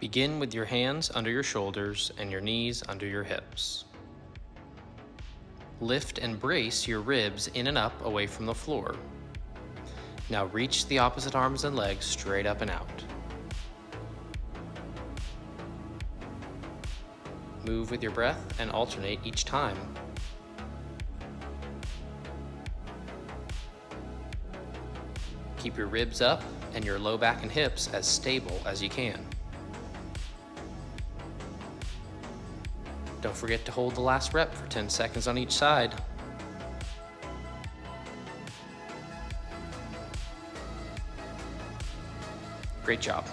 Begin with your hands under your shoulders and your knees under your hips. Lift and brace your ribs in and up away from the floor. Now reach the opposite arms and legs straight up and out. Move with your breath and alternate each time. Keep your ribs up and your low back and hips as stable as you can. Don't forget to hold the last rep for 10 seconds on each side. Great job.